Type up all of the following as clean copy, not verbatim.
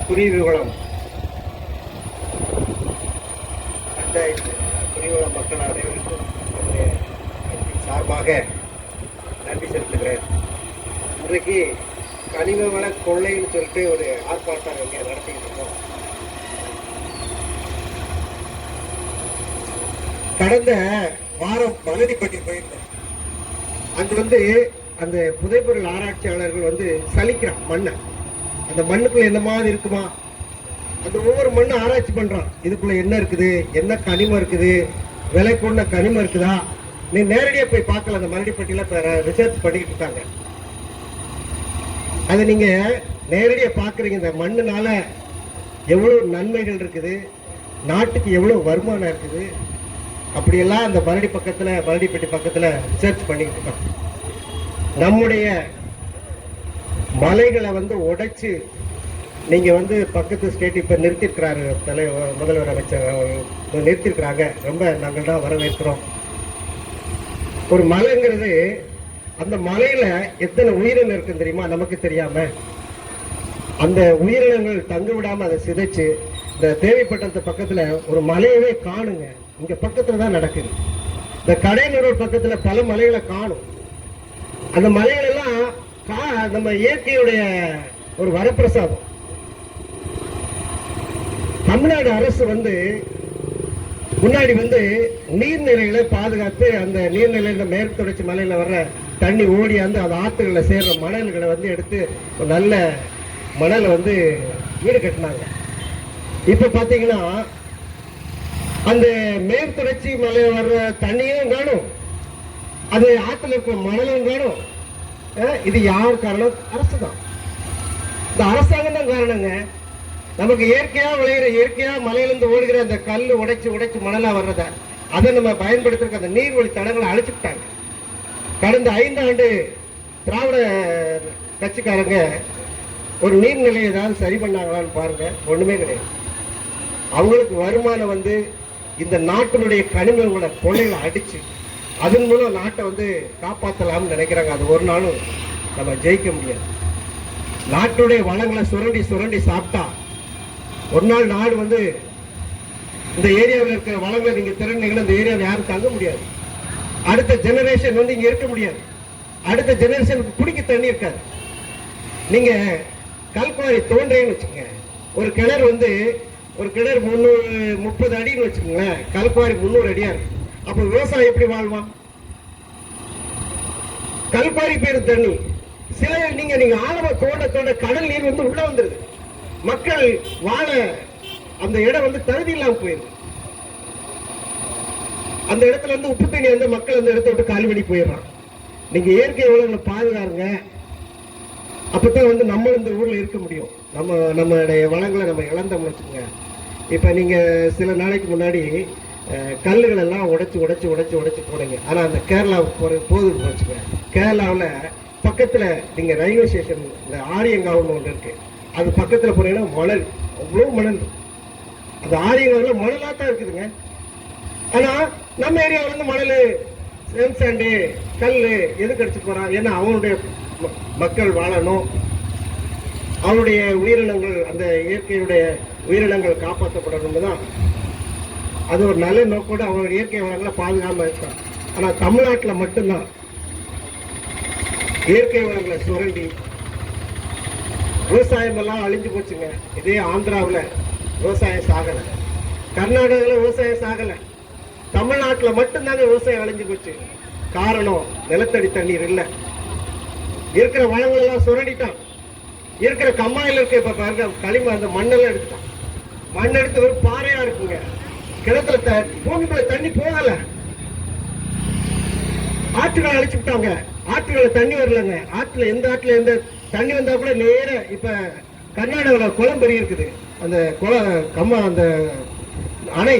குறிகுளம் பஞ்சாயத்து குறிகுளம் மக்கள் அனைவருக்கும் என்னுடைய சார்பாக நன்றி செலுத்துகிறேன். இன்றைக்கு கனிம வள கொள்ளைன்னு சொல்லிட்டு ஒரு ஆர்ப்பாட்டம் இங்கே நடத்திக்கிட்டு இருக்கோம். கடந்த வாரம் மலடிப்பட்டி போயிருந்தேன். அங்கு அந்த புதைப்பொருள் ஆராய்ச்சியாளர்கள் சலிக்கிறான் மண்ணை. அந்த மண்ணுக்குள்ள என்ன மாதிரி இருக்குமா, அந்த ஒவ்வொரு மண்ணை ஆராய்ச்சி பண்றான். இதுக்குள்ள என்ன இருக்குது, என்ன கனிமம் இருக்குது, விலை கொண்ட கனிமம் இருக்குதா, நீ நேரடியாக போய் பார்க்கல. அந்த மலடிப்பட்டியில ரிசர்ச் பண்ணிக்கிட்டு இருக்காங்க. அதை நீங்க நேரடியாக பார்க்குறீங்க. இந்த மண்ணுனால எவ்வளவு நன்மைகள் இருக்குது, நாட்டுக்கு எவ்வளவு வருமானம் இருக்குது, அப்படியெல்லாம் அந்த மலடிப்பட்டி பக்கத்துல ரிசர்ச் பண்ணிக்கிட்டு இருக்காங்க. நம்முடைய மலைகளை உடைச்சு நீங்க பக்கத்து ஸ்டேட் இப்ப நிறுத்திருக்கிறாரு முதல்வர் அமைச்சர் நிறுத்திருக்கிறாங்க. ரொம்ப நாங்கள் தான் வரவேற்கிறோம். ஒரு மலைங்கிறது, அந்த மலையில எத்தனை உயிரினம் இருக்குன்னு தெரியுமா? நமக்கு தெரியாம அந்த உயிரினங்கள் தங்க விடாம அதை சிதைச்சு இந்த தேவைப்பட்ட பக்கத்துல ஒரு மலையவே காணுங்க. இங்க பக்கத்துல தான் நடக்குது. இந்த கடையனூர் பக்கத்துல பல மலைகளை காணும். அந்த மலைகள் எல்லாம் நம்ம இயற்கையுடைய ஒரு வரப்பிரசாதம். தமிழ்நாடு அரசு முன்னாடி நீர்நிலைகளை பாதுகாத்து அந்த நீர்நிலையில மேற்கு தொடர்ச்சி மலையில வர்ற தண்ணி ஓடி அந்த ஆற்றுகளை சேர்ற மணல்களை எடுத்து ஒரு நல்ல மணலை வீடு கட்டினாங்க. இப்ப பாத்தீங்கன்னா அந்த மேற்கு தொடர்ச்சி மலையில வர்ற தண்ணியும் காணும், அது ஆற்றுல இருக்கிற மணலும் காணும். இது யார் காரணம்? அரசு தான். இந்த அரசாங்கம் தான் காரணங்க. நமக்கு இயற்கையா விளையிற, இயற்கையா மலையிலிருந்து ஓடுகிற அந்த கல் உடைச்சு மணலா வர்றத அதை நம்ம பயன்படுத்துறதுக்கு அந்த நீர்வழி தடங்களை அழிச்சுட்டாங்க. கடந்த 5 ஆண்டு திராவிட கட்சிக்காரங்க ஒரு நீர்நிலையை ஏதாவது சரி பண்ணாங்களான்னு பாருங்க. ஒண்ணுமே கிடையாது. அவங்களுக்கு வருமானம் இந்த நாட்டினுடைய கனிமங்களோட கொள்ளைகளை அடிச்சு அதன் மூலம் நாட்டை காப்பாற்றலாம்னு நினைக்கிறாங்க. அது ஒரு நாளும் நம்ம ஜெயிக்க முடியாது. நாட்டுடைய வளங்களை சுரண்டி சாப்பிட்டா ஒரு நாள் நாடு இந்த ஏரியாவில் இருக்கிற வளங்களை நீங்க திறனீங்கன்னா இந்த ஏரியாவில் யாரும் தங்க முடியாது. அடுத்த ஜெனரேஷன் இங்க இருக்க முடியாது. அடுத்த ஜெனரேஷனுக்கு குடிக்க தண்ணி இருக்காது. நீங்க கல்குவாரி தோன்றேன்னு வச்சுக்கோங்க. ஒரு கிணறு ஒரு கிணறு 330 அடின்னு வச்சுக்கோங்களேன். கல்குவாரி 300 அடியா இருக்கு. அப்ப விவசாயம் எப்படி வாழ்வான்? கல்குவாரி பேரு தண்ணி. சில நீங்க ஆழமா தோண்ட கடல் நீர் உள்ள வந்துருது. மக்கள் வாழ அந்த இடம் தகுதி இல்லாம போயிருது. அந்த இடத்துல உப்பு தண்ணி மக்கள் அந்த இடத்த விட்டு காலி பண்ணி போயிடுறான். நீங்க இயற்கை வளங்களை பாதுகாருங்க. அப்பதான் நம்ம இந்த ஊர்ல இருக்க முடியும். நம்மளுடைய வளங்களை நம்ம இழந்தோம்னு வச்சுக்கோங்க. இப்ப நீங்க சில நாளைக்கு முன்னாடி கல்லுகள் எல்லாம் உடைச்சு போனீங்க. ஆனா அந்த கேரளாவுக்கு போகுதுன்னு வச்சுக்கோங்க. கேரளாவில் பக்கத்துல நீங்க ரயில்வே ஸ்டேஷன் இந்த ஆரியங்காவுன்னு ஒன்று இருக்கு. அது பக்கத்துல போனீங்கன்னா மணல், அவ்வளவு மணல். அது ஆரியங்காவுல மணலா தான் இருக்குதுங்க. ஆனா நம்ம ஏரியாவில மணல், சாண்டு, கல் எதுக்கு அடிச்சு போறான்? ஏன்னா அவனுடைய மக்கள் வாழணும், அவனுடைய உயிரினங்கள், அந்த இயற்கையுடைய உயிரினங்கள் காப்பாற்றப்படணும் தான். அது ஒரு நல்ல நோக்கோடு அவனுடைய இயற்கை வளங்களை பாதுகாம இருக்கான். ஆனா தமிழ்நாட்டில் மட்டும்தான் இயற்கை வளங்களை சுரண்டி விவசாயம் எல்லாம் அழிஞ்சு போச்சுங்க. இதே ஆந்திராவில் விவசாயம் சாகலை, கர்நாடகாவில் விவசாயம் சாகலை, தமிழ்நாட்டில் மட்டும்தாங்க விவசாயம் அழிஞ்சு போச்சு. காரணம் நிலத்தடி தண்ணீர் இல்லை. இருக்கிற வளங்கள் எல்லாம் சுரண்டிட்டான். இருக்கிற கம்மாயில் இருக்க இப்ப பாருங்க களிமண், அந்த மண்ணெல்லாம் எடுத்துட்டான். மண் எடுத்து ஒரு பாறையா இருக்குங்க. கிணத்துல பூமிக்குள்ள தண்ணி போகல. ஆற்றுகளை அழிச்சு விட்டாங்க. ஆற்றுகளை தண்ணி வரலங்க. ஆற்றுல எந்த தண்ணி வந்தா கூட நேர இப்ப கர்நாடகாவில் குளம் பெரிய இருக்குது. அந்த அந்த அணை,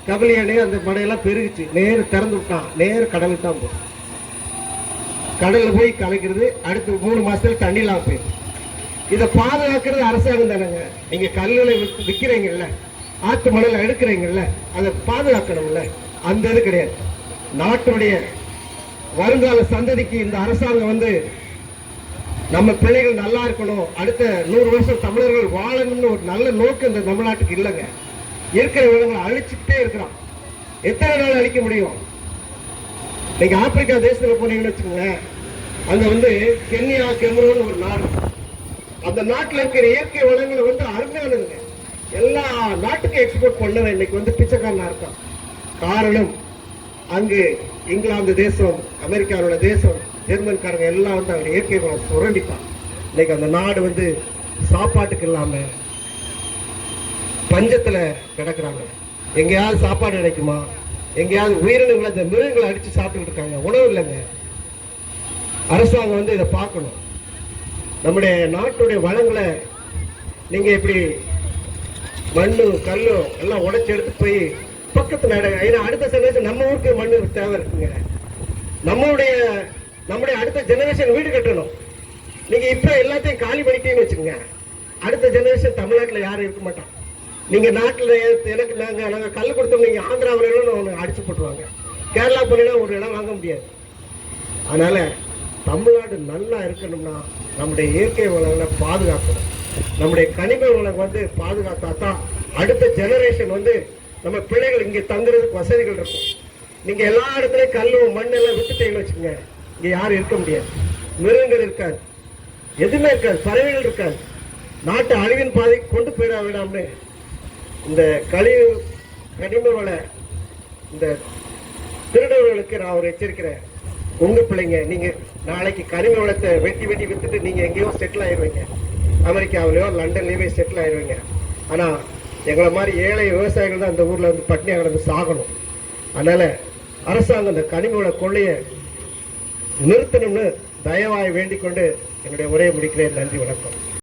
கபலி அணை, அந்த மடையெல்லாம் பெருகுச்சு. நேர திறந்து விட்டான். நேர கடலுக்கு தான் போகும். கடல்ல போய் கலைக்கிறது. அடுத்து 3 மாசத்துல தண்ணி இல்லாம போயிடும். இதை பாதுகாக்கிறது அரசாங்கம் தானேங்க. நீங்க கல்லுகளை விற்கிறீங்கல்ல, ஆற்று மணலை எடுக்கிறீங்கல்ல, அதை பாதுகாக்கணும்ல. அந்த இது கிடையாது. நாட்டுடைய வருங்கால சந்ததிக்கு இந்த அரசாங்கம் நம்ம பிள்ளைகள் நல்லா இருக்கணும், அடுத்த 100 வருஷம் தமிழர்கள் வாழணும்னு ஒரு நல்ல நோக்கு இந்த தமிழ்நாட்டுக்கு இல்லைங்க. இருக்கிற வளங்களை அழிச்சுட்டே இருக்கிறான். எத்தனை நாள் அழிக்க முடியும்? நீங்க ஆப்பிரிக்கா தேசத்துல போனீங்கன்னு வச்சுக்கோங்க, அங்க வந்து கென்யா, கெமரூன் ஒரு நாடு. அந்த நாட்டில் இருக்கிற இயற்கை வளங்களை வந்து அருமையானதுங்க. எல்லா நாட்டுக்கும் எக்ஸ்போர்ட் பண்ணவன் இன்னைக்கு வந்து பிச்சைக்காரனா இருக்கான். காரணம், அங்கு இங்கிலாந்து தேசம், அமெரிக்காவோட தேசம், ஜெர்மன்காரங்க எல்லாம் வந்து அவங்க இயற்கை வளம் சுரண்டிப்பான். இன்னைக்கு அந்த நாடு வந்து சாப்பாட்டுக்கு இல்லாம பஞ்சத்துல கிடக்குறாங்க. எங்கேயாவது சாப்பாடு கிடைக்குமா? எங்கேயாவது உயிரினங்களை, இந்த மிருகங்களை அடிச்சு சாப்பிட்டுக்கிட்டு இருக்காங்க. உணவு இல்லைங்க. அரசாங்கம் வந்து இதை பார்க்கணும். நம்முடைய நாட்டுடைய வளங்களை நீங்க இப்படி மண்ணு கல்லு எல்லாம் உடைச்சு எடுத்து போய் பக்கத்து நாடு, ஏன்னா அடுத்த ஜெனரேஷன் நம்ம ஊருக்கு மண்ணு தேவை இருக்குங்க. நம்முடைய அடுத்த ஜெனரேஷன் வீடு கட்டணும். நீங்க இப்ப எல்லாத்தையும் காலி பண்ணிட்டேன்னு வச்சுக்கோங்க, அடுத்த ஜெனரேஷன் தமிழ்நாட்டில் யாரும் இருக்க மாட்டான். நீங்க நாட்டில் எனக்கு நாங்க கல் கொடுத்தோம், நீங்க ஆந்திராவில அடிச்சு போட்டுருவாங்க. கேரளா போனா ஒரு இடம் வாங்க முடியாது. அதனால தமிழ்நாடு நல்லா இருக்கணும்னா நம்முடைய இயற்கை வளங்களை பாதுகாக்கணும். நம்முடைய கனிம வளம் வந்து பாதுகாத்தா தான் அடுத்த ஜெனரேஷன் வந்து நம்ம பிள்ளைகள் இங்க தங்குறதுக்கு வசதிகள் இருக்கும். நீங்க எல்லா இடத்துலயும் கல்லும் மண்ணெல்லாம் விட்டுட்டீங்கன்னு வச்சுக்கோங்க, இங்க யாரும் இருக்க முடியாது. மிருகங்கள் இருக்காது, எதுவுமே இருக்காது, பறவைகள் இருக்காது. நாட்டு அழிவின் பாதைக்கு கொண்டு போயிட விடாம இந்த கனிம வள இந்த திருடர்களுக்கு நான் ஒரு எச்சரிக்கிறேன். உங்க பிள்ளைங்க, நீங்க நாளைக்கு கனிம வளத்தை வெட்டி வித்துட்டு நீங்க எங்கேயோ செட்டில் ஆயிடுவீங்க. அமெரிக்காவிலயோ லண்டன்லயோ செட்டில் ஆயிடுவீங்க. ஆனா எங்களை மாதிரி ஏழை விவசாயிகள் தான் இந்த ஊர்ல வந்து பட்டினியா கிடந்து சாகணும். அதனால அரசாங்கம் இந்த கனிம வள கொள்ளையை நிறுத்தணும்னு தயவாய் வேண்டிக் கொண்டு என்னுடைய உரையை முடிக்கிறேன். நன்றி, வணக்கம்.